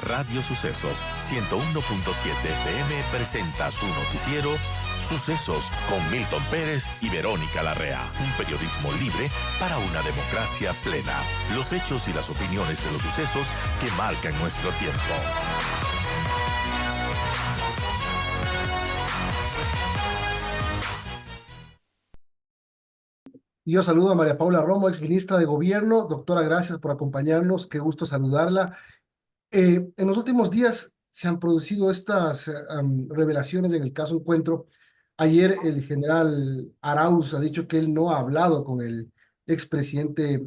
Radio Sucesos 101.7 FM presenta su noticiero Sucesos con Milton Pérez y Verónica Larrea. Un periodismo libre para una democracia plena. Los hechos y las opiniones de los sucesos que marcan nuestro tiempo. Y yo saludo a María Paula Romo, ex ministra de Gobierno. Doctora, gracias por acompañarnos. Qué gusto saludarla. En los últimos días se han producido estas revelaciones en el caso Encuentro. Ayer el general Arauz ha dicho que él no ha hablado con el expresidente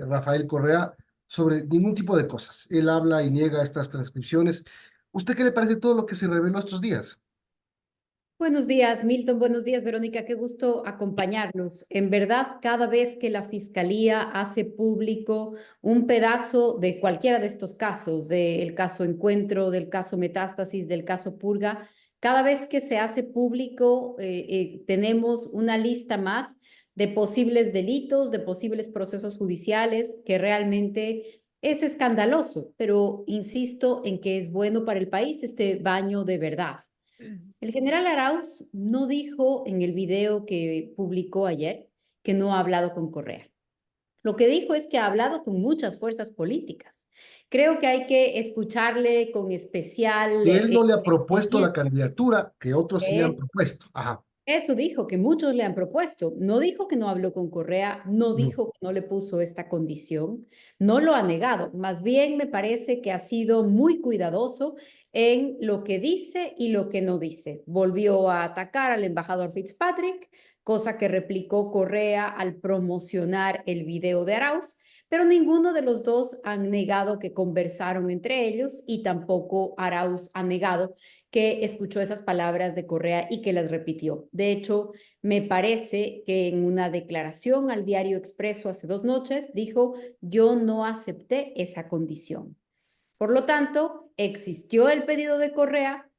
Rafael Correa sobre ningún tipo de cosas. Él habla y niega estas transcripciones. ¿Usted qué le parece todo lo que se reveló estos días? Buenos días, Milton. Buenos días, Verónica. Qué gusto acompañarlos. En verdad, cada vez que la Fiscalía hace público un pedazo de cualquiera de estos casos, del caso Encuentro, del caso Metástasis, del caso Purga, cada vez que se hace público, tenemos una lista más de posibles delitos, de posibles procesos judiciales, que realmente es escandaloso, pero insisto en que es bueno para el país este baño de verdad. El general Arauz no dijo en el video que publicó ayer que no ha hablado con Correa. Lo que dijo es que ha hablado con muchas fuerzas políticas. Creo que hay que escucharle con especial Que él no le ha propuesto la detenimiento. candidatura que otros sí le han propuesto. Ajá. Eso dijo, que muchos le han propuesto. No dijo que no habló con Correa, no Ujú. dijo que no le puso esta condición, no lo ha negado. Más bien me parece que ha sido muy cuidadoso en lo que dice y lo que no dice. Volvió a atacar al embajador Fitzpatrick, cosa que replicó Correa al promocionar el video de Arauz, pero ninguno de los dos han negado que conversaron entre ellos y tampoco Arauz ha negado que escuchó esas palabras de Correa y que las repitió. De hecho, me parece que en una declaración al diario Expreso hace 2 noches dijo: yo no acepté esa condición. Por lo tanto, existió el pedido de Correa.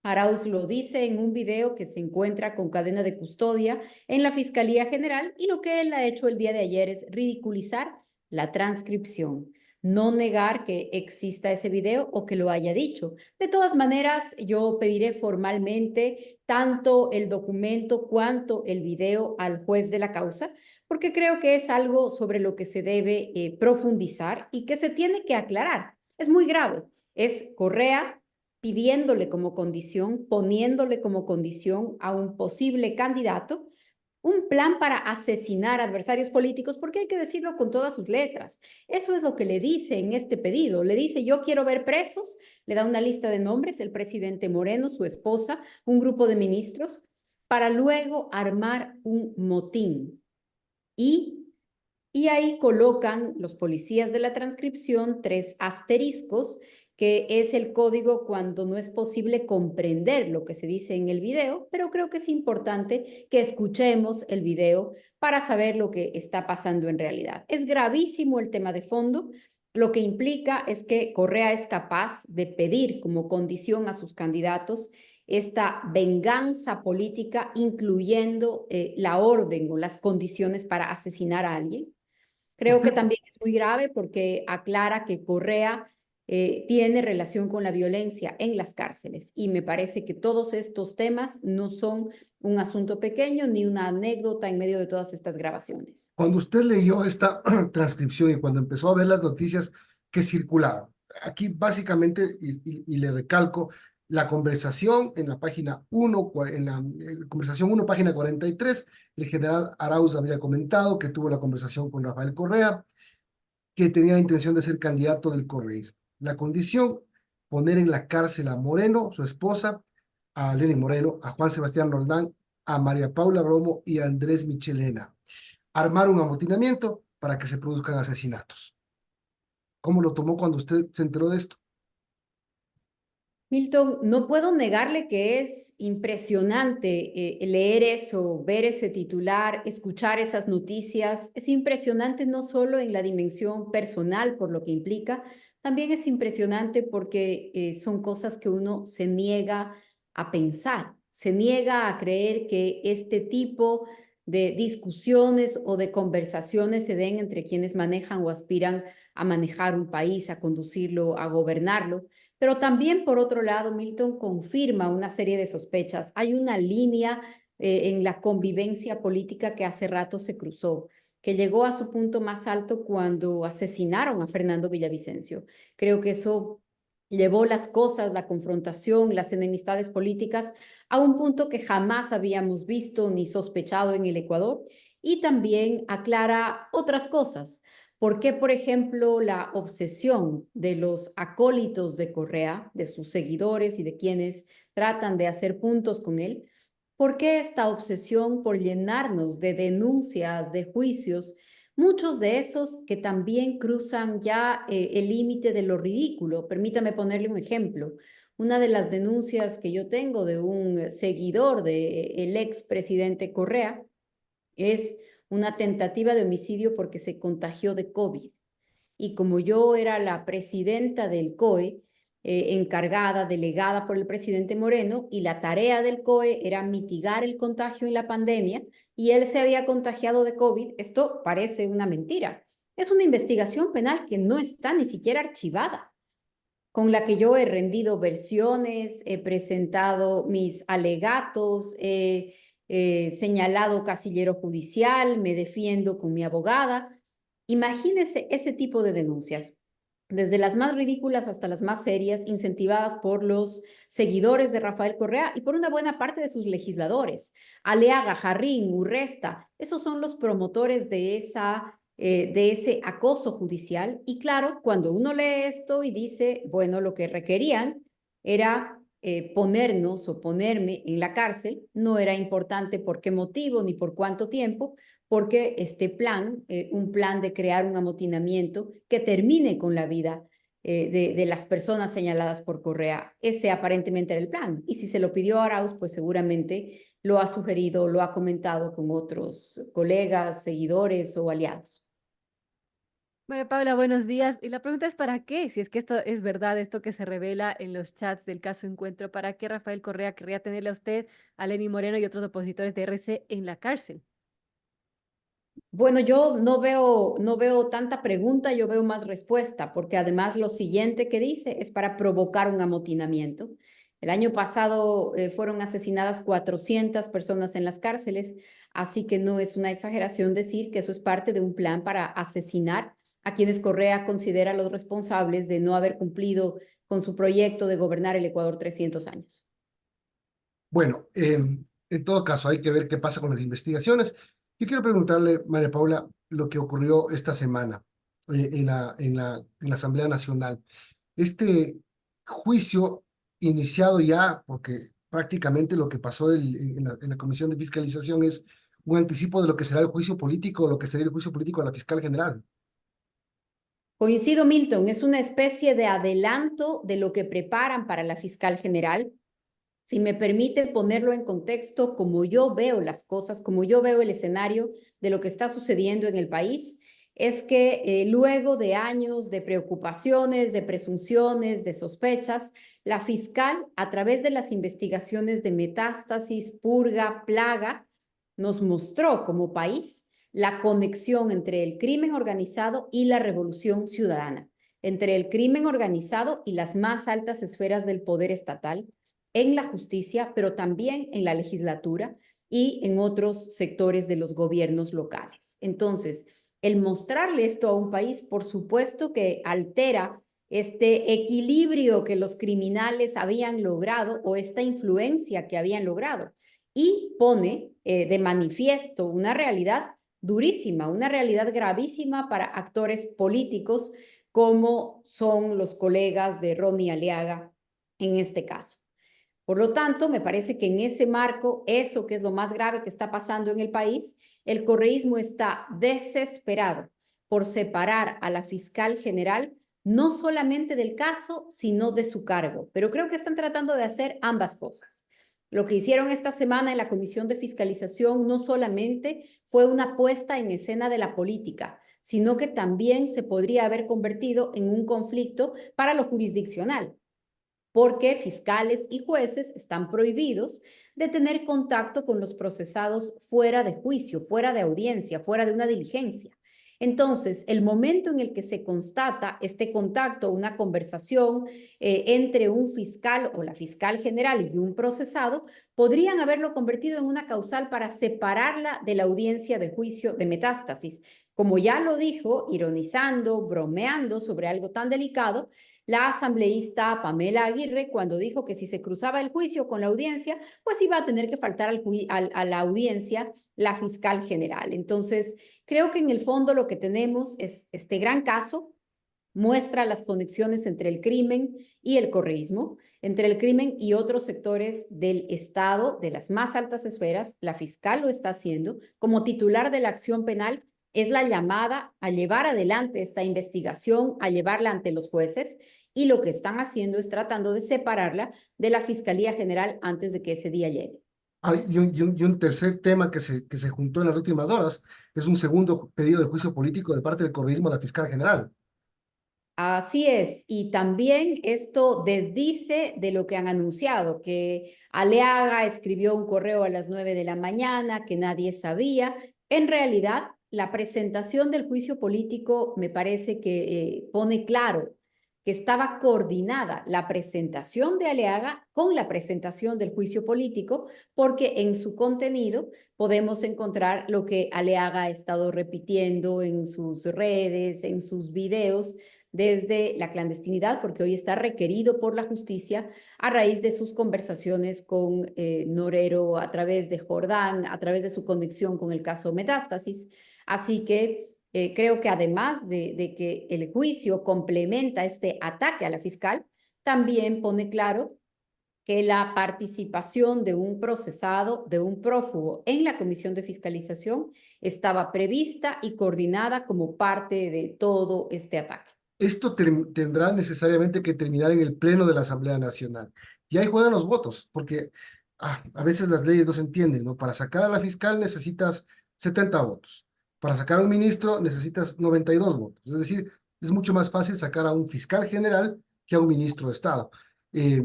Arauz lo dice en un video que se encuentra con cadena de custodia en la Fiscalía General, y lo que él ha hecho el día de ayer es ridiculizar la transcripción, no negar que exista ese video o que lo haya dicho. De todas maneras, yo pediré formalmente tanto el documento cuanto el video al juez de la causa, porque creo que es algo sobre lo que se debe profundizar y que se tiene que aclarar. Es muy grave. Es Correa pidiéndole como condición, poniéndole como condición a un posible candidato un plan para asesinar adversarios políticos, porque hay que decirlo con todas sus letras. Eso es lo que le dice en este pedido. Le dice: yo quiero ver presos, le da una lista de nombres, el presidente Moreno, su esposa, un grupo de ministros, para luego armar un motín. Y ahí colocan los policías de la transcripción 3 asteriscos, que es el código cuando no es posible comprender lo que se dice en el video, pero creo que es importante que escuchemos el video para saber lo que está pasando en realidad. Es gravísimo el tema de fondo. Lo que implica es que Correa es capaz de pedir como condición a sus candidatos esta venganza política, incluyendo la orden o las condiciones para asesinar a alguien. Creo que Usted, también es muy grave porque aclara que Correa tiene relación con la violencia en las cárceles, y me parece que todos estos temas no son un asunto pequeño ni una anécdota en medio de todas estas grabaciones. cuando usted leyó esta transcripción y cuando empezó a ver las noticias que circulaban, aquí básicamente, y le recalco, la conversación en la página 1, en la conversación 1, página 43, el general Arauz había comentado que tuvo la conversación con Rafael Correa, que tenía la intención de ser candidato del correísmo. La condición: poner en la cárcel a Moreno, su esposa, a Lenin Moreno, a Juan Sebastián Roldán, a María Paula Romo y a Andrés Michelena. Armar un amotinamiento para que se produzcan asesinatos. ¿Cómo lo tomó cuando usted se enteró de esto? Milton, no puedo negarle que es impresionante leer eso, ver ese titular, escuchar esas noticias. Es impresionante no solo en la dimensión personal por lo que implica, también es impresionante porque son cosas que uno se niega a pensar, se niega a creer que este tipo de discusiones o de conversaciones se den entre quienes manejan o aspiran a manejar un país, a conducirlo, a gobernarlo. Pero también, por otro lado, Milton confirma una serie de sospechas. Hay una línea en la convivencia política que hace rato se cruzó, que llegó a su punto más alto cuando asesinaron a Fernando Villavicencio. Creo que eso llevó las cosas, la confrontación, las enemistades políticas a un punto que jamás habíamos visto ni sospechado en el Ecuador, y también aclara otras cosas. ¿Por qué, por ejemplo, la obsesión de los acólitos de Correa, de sus seguidores y de quienes tratan de hacer puntos con él? ¿Por qué esta obsesión por llenarnos de denuncias, de juicios? Muchos de esos que también cruzan ya el límite de lo ridículo. Permítame ponerle un ejemplo. Una de las denuncias que yo tengo de un seguidor del expresidente Correa es una tentativa de homicidio porque se contagió de COVID. Y como yo era la presidenta del COE, encargada, delegada por el presidente Moreno, y la tarea del COE era mitigar el contagio en la pandemia, y él se había contagiado de COVID, esto parece una mentira. Es una investigación penal que no está ni siquiera archivada, con la que yo he rendido versiones, he presentado mis alegatos, he señalado casillero judicial, me defiendo con mi abogada. Imagínese ese tipo de denuncias, desde las más ridículas hasta las más serias, incentivadas por los seguidores de Rafael Correa y por una buena parte de sus legisladores. Aleaga, Jarrín, Urresta, esos son los promotores de ese acoso judicial. Y claro, cuando uno lee esto y dice, bueno, lo que requerían era ponernos o ponerme en la cárcel, no era importante por qué motivo ni por cuánto tiempo, porque este plan, un plan de crear un amotinamiento que termine con la vida de las personas señaladas por Correa, ese aparentemente era el plan. Y si se lo pidió a Arauz, pues seguramente lo ha sugerido, lo ha comentado con otros colegas, seguidores o aliados. María Paula, buenos días. Y la pregunta es ¿para qué? Si es que esto es verdad, esto que se revela en los chats del caso Encuentro, ¿para qué Rafael Correa querría tenerle a usted, a Lenín Moreno y otros opositores de RC en la cárcel? Bueno, yo no veo tanta pregunta, yo veo más respuesta, porque además lo siguiente que dice es para provocar un amotinamiento. El año pasado fueron asesinadas 400 personas en las cárceles, así que no es una exageración decir que eso es parte de un plan para asesinar a quienes Correa considera los responsables de no haber cumplido con su proyecto de gobernar el Ecuador 300 años. Bueno, en todo caso hay que ver qué pasa con las investigaciones. Yo quiero preguntarle, María Paula, lo que ocurrió esta semana en la Asamblea Nacional. Este juicio iniciado ya, porque prácticamente lo que pasó en la Comisión de Fiscalización es un anticipo de lo que será el juicio político, lo que será el juicio político a la fiscal general. Coincido, Milton, es una especie de adelanto de lo que preparan para la fiscal general. Si me permite ponerlo en contexto, como yo veo las cosas, como yo veo el escenario de lo que está sucediendo en el país, es que luego de años de preocupaciones, de presunciones, de sospechas, la fiscal, a través de las investigaciones de Metástasis, Purga, Plaga, nos mostró como país la conexión entre el crimen organizado y la revolución ciudadana, entre el crimen organizado y las más altas esferas del poder estatal, en la justicia, pero también en la legislatura y en otros sectores de los gobiernos locales. Entonces, el mostrarle esto a un país, por supuesto que altera este equilibrio que los criminales habían logrado o esta influencia que habían logrado, y pone de manifiesto una realidad durísima, una realidad gravísima para actores políticos como son los colegas de Ronnie Aliaga en este caso. Por lo tanto, me parece que en ese marco, eso que es lo más grave que está pasando en el país, el correísmo está desesperado por separar a la fiscal general no solamente del caso, sino de su cargo. Pero creo que están tratando de hacer ambas cosas. Lo que hicieron esta semana en la Comisión de Fiscalización no solamente fue una puesta en escena de la política, sino que también se podría haber convertido en un conflicto para lo jurisdiccional, porque fiscales y jueces están prohibidos de tener contacto con los procesados fuera de juicio, fuera de audiencia, fuera de una diligencia. Entonces, el momento en el que se constata este contacto, una conversación entre un fiscal o la fiscal general y un procesado, podrían haberlo convertido en una causal para separarla de la audiencia de juicio de metástasis. Como ya lo dijo, ironizando, bromeando sobre algo tan delicado, la asambleísta Pamela Aguirre, cuando dijo que si se cruzaba el juicio con la audiencia, pues iba a tener que faltar a la audiencia la fiscal general. Entonces, creo que en el fondo lo que tenemos es este gran caso, muestra las conexiones entre el crimen y el correísmo, entre el crimen y otros sectores del Estado, de las más altas esferas. La fiscal lo está haciendo. Como titular de la acción penal, es la llamada a llevar adelante esta investigación, a llevarla ante los jueces, y lo que están haciendo es tratando de separarla de la Fiscalía General antes de que ese día llegue. Y un tercer tema que se juntó en las últimas horas es un segundo pedido de juicio político de parte del correísmo a la fiscal general. Así es, y también esto desdice de lo que han anunciado, que Aleaga escribió un correo a las 9 de la mañana, que nadie sabía. En realidad, la presentación del juicio político me parece que pone claro que estaba coordinada la presentación de Aleaga con la presentación del juicio político, porque en su contenido podemos encontrar lo que Aleaga ha estado repitiendo en sus redes, en sus videos, desde la clandestinidad, porque hoy está requerido por la justicia a raíz de sus conversaciones con Norero a través de Jordán, a través de su conexión con el caso Metástasis. Así que creo que además de que el juicio complementa este ataque a la fiscal, también pone claro que la participación de un procesado, de un prófugo en la comisión de fiscalización estaba prevista y coordinada como parte de todo este ataque. Esto tendrá necesariamente que terminar en el Pleno de la Asamblea Nacional. Y ahí juegan los votos, porque a veces las leyes no se entienden, ¿no? Para sacar a la fiscal necesitas 70 votos. Para sacar a un ministro necesitas 92 votos. Es decir, es mucho más fácil sacar a un fiscal general que a un ministro de Estado. Eh,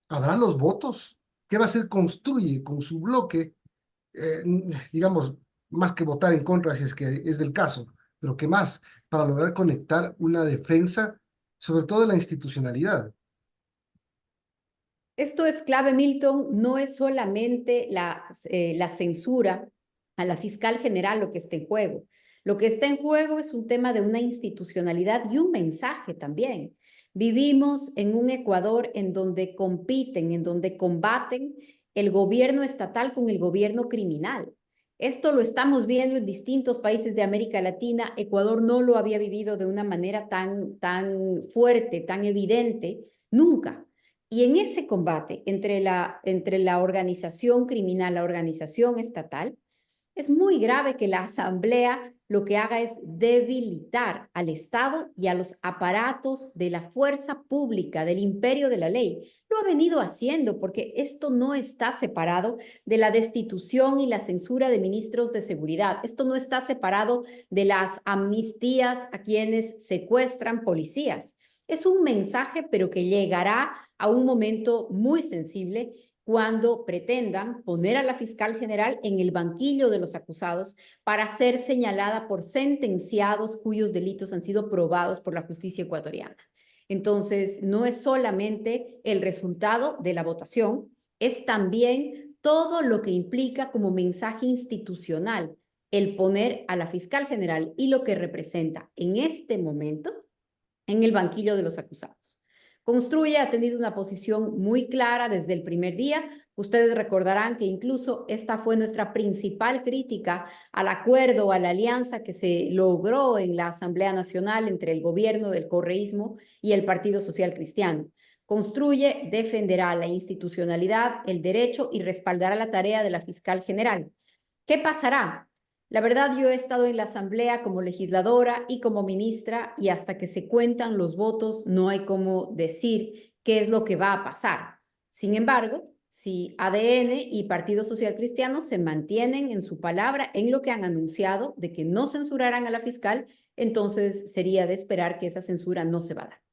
¿Habrá los votos? ¿Qué va a hacer Construye con su bloque? eh, digamos, más que votar en contra si es que es del caso, pero ¿qué más? Para lograr conectar una defensa, sobre todo de la institucionalidad. Esto es clave, Milton, no es solamente la censura a la fiscal general lo que está en juego. Lo que está en juego es un tema de una institucionalidad y un mensaje también. Vivimos en un Ecuador en donde compiten, en donde combaten el gobierno estatal con el gobierno criminal. Esto lo estamos viendo en distintos países de América Latina. Ecuador no lo había vivido de una manera tan fuerte, tan evidente, nunca. Y en ese combate entre la organización criminal, la organización estatal, es muy grave que la Asamblea lo que haga es debilitar al Estado y a los aparatos de la fuerza pública, del imperio de la ley. Lo ha venido haciendo porque esto no está separado de la destitución y la censura de ministros de seguridad. Esto no está separado de las amnistías a quienes secuestran policías. Es un mensaje, pero que llegará a un momento muy sensible cuando pretendan poner a la fiscal general en el banquillo de los acusados para ser señalada por sentenciados cuyos delitos han sido probados por la justicia ecuatoriana. Entonces, no es solamente el resultado de la votación, es también todo lo que implica como mensaje institucional el poner a la fiscal general y lo que representa en este momento en el banquillo de los acusados. Construye ha tenido una posición muy clara desde el primer día. Ustedes recordarán que incluso esta fue nuestra principal crítica al acuerdo, a la alianza que se logró en la Asamblea Nacional entre el gobierno del correísmo y el Partido Social Cristiano. Construye defenderá la institucionalidad, el derecho y respaldará la tarea de la fiscal general. ¿Qué pasará? La verdad, yo he estado en la Asamblea como legisladora y como ministra y hasta que se cuentan los votos no hay cómo decir qué es lo que va a pasar. Sin embargo, si ADN y Partido Social Cristiano se mantienen en su palabra, en lo que han anunciado de que no censurarán a la fiscal, entonces sería de esperar que esa censura no se va a dar.